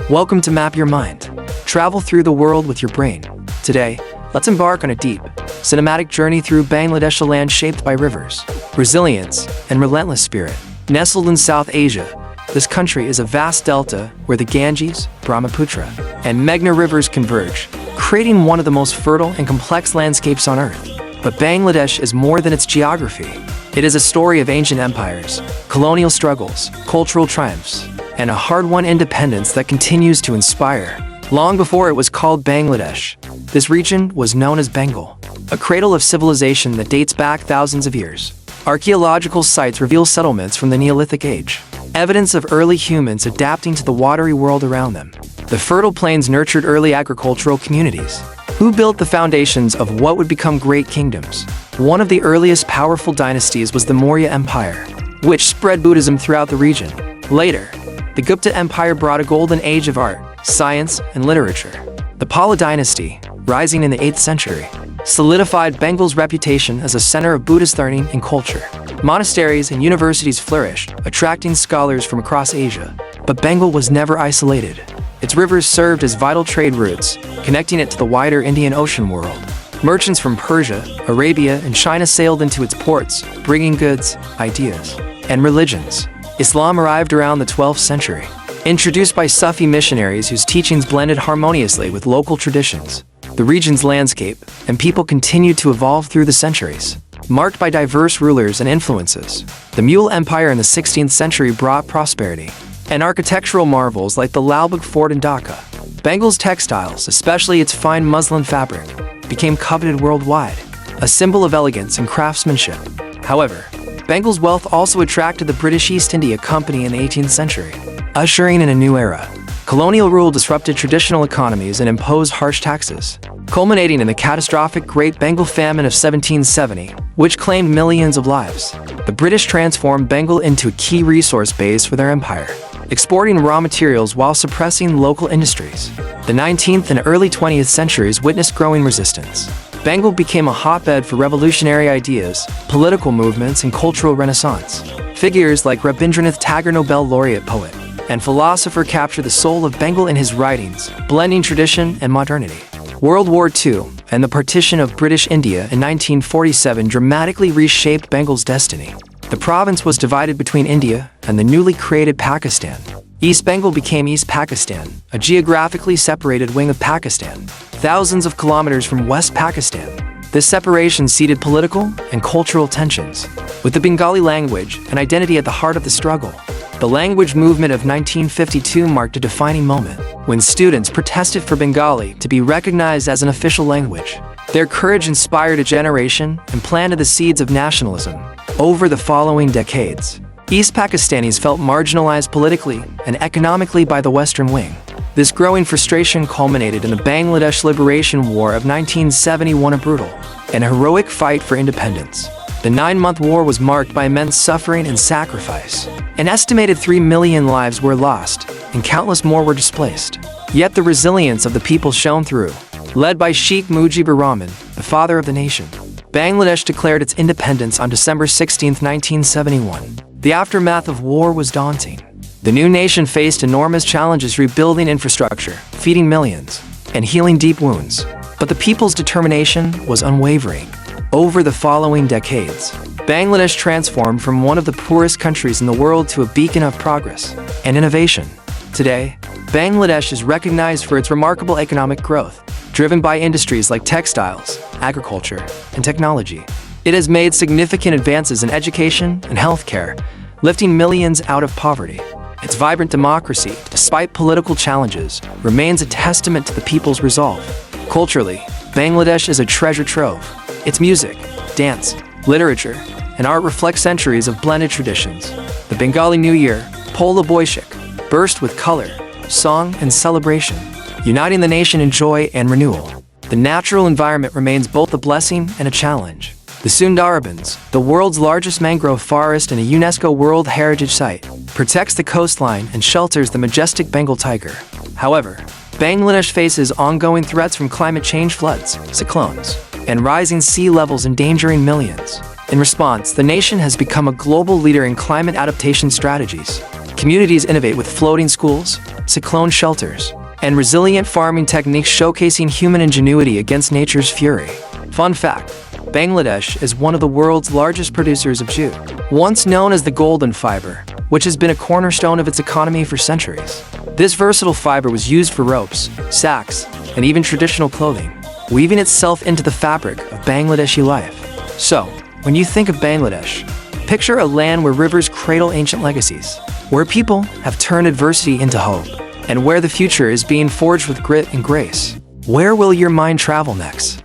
Welcome to Map Your Mind. Travel through the world with your brain. Today, let's embark on a deep, cinematic journey through Bangladesh, a land shaped by rivers, resilience, and relentless spirit. Nestled in South Asia, this country is a vast delta where the Ganges, Brahmaputra, and Meghna rivers converge, creating one of the most fertile and complex landscapes on Earth. But Bangladesh is more than its geography. It is a story of ancient empires, colonial struggles, cultural triumphs, and a hard-won independence that continues to inspire. Long before it was called Bangladesh, this region was known as Bengal, a cradle of civilization that dates back thousands of years. Archaeological sites reveal settlements from the Neolithic age, evidence of early humans adapting to the watery world around them. The fertile plains nurtured early agricultural communities, who built the foundations of what would become great kingdoms. One of the earliest powerful dynasties was the Maurya Empire, which spread Buddhism throughout the region. Later, the Gupta Empire brought a golden age of art, science, and literature. The Pala dynasty, rising in the 8th century, solidified Bengal's reputation as a center of Buddhist learning and culture. Monasteries and universities flourished, attracting scholars from across Asia. But Bengal was never isolated. Its rivers served as vital trade routes, connecting it to the wider Indian Ocean world. Merchants from Persia, Arabia, and China sailed into its ports, bringing goods, ideas, and religions. Islam arrived around the 12th century, introduced by Sufi missionaries whose teachings blended harmoniously with local traditions. The region's landscape and people continued to evolve through the centuries, marked by diverse rulers and influences. The Mughal Empire in the 16th century brought prosperity and architectural marvels like the Lal Bagh Fort in Dhaka. Bengal's textiles, especially its fine muslin fabric, became coveted worldwide, a symbol of elegance and craftsmanship. However, Bengal's wealth also attracted the British East India Company in the 18th century, ushering in a new era. Colonial rule disrupted traditional economies and imposed harsh taxes, culminating in the catastrophic Great Bengal Famine of 1770, which claimed millions of lives. The British transformed Bengal into a key resource base for their empire, exporting raw materials while suppressing local industries. The 19th and early 20th centuries witnessed growing resistance. Bengal became a hotbed for revolutionary ideas, political movements, and cultural renaissance. Figures like Rabindranath Tagore, Nobel laureate poet, and philosopher captured the soul of Bengal in his writings, blending tradition and modernity. World War II and the partition of British India in 1947 dramatically reshaped Bengal's destiny. The province was divided between India and the newly created Pakistan. East Bengal became East Pakistan, a geographically separated wing of Pakistan, thousands of kilometers from West Pakistan. This separation seeded political and cultural tensions, with the Bengali language and identity at the heart of the struggle. The language movement of 1952 marked a defining moment, when students protested for Bengali to be recognized as an official language. Their courage inspired a generation and planted the seeds of nationalism. Over the following decades, East Pakistanis felt marginalized politically and economically by the Western wing. This growing frustration culminated in the Bangladesh Liberation War of 1971, a brutal and heroic fight for independence. The 9-month war was marked by immense suffering and sacrifice. An estimated 3 million lives were lost, and countless more were displaced. Yet the resilience of the people shone through. Led by Sheikh Mujibur Rahman, the father of the nation, Bangladesh declared its independence on December 16, 1971. The aftermath of war was daunting. The new nation faced enormous challenges rebuilding infrastructure, feeding millions, and healing deep wounds. But the people's determination was unwavering. Over the following decades, Bangladesh transformed from one of the poorest countries in the world to a beacon of progress and innovation. Today, Bangladesh is recognized for its remarkable economic growth, driven by industries like textiles, agriculture, and technology. It has made significant advances in education and healthcare, lifting millions out of poverty. Its vibrant democracy, despite political challenges, remains a testament to the people's resolve. Culturally, Bangladesh is a treasure trove. Its music, dance, literature, and art reflect centuries of blended traditions. The Bengali New Year, Pola Boishakh, burst with color, song, and celebration, uniting the nation in joy and renewal. The natural environment remains both a blessing and a challenge. The Sundarbans, the world's largest mangrove forest and a UNESCO World Heritage Site, protects the coastline and shelters the majestic Bengal tiger. However, Bangladesh faces ongoing threats from climate change, floods, cyclones, and rising sea levels endangering millions. In response, the nation has become a global leader in climate adaptation strategies, Communities innovate with floating schools, cyclone shelters, and resilient farming techniques showcasing human ingenuity against nature's fury. Fun fact: Bangladesh is one of the world's largest producers of jute, once known as the golden fiber, which has been a cornerstone of its economy for centuries. This versatile fiber was used for ropes, sacks, and even traditional clothing, weaving itself into the fabric of Bangladeshi life. So, when you think of Bangladesh, picture a land where rivers cradle ancient legacies, where people have turned adversity into hope, and where the future is being forged with grit and grace. Where will your mind travel next?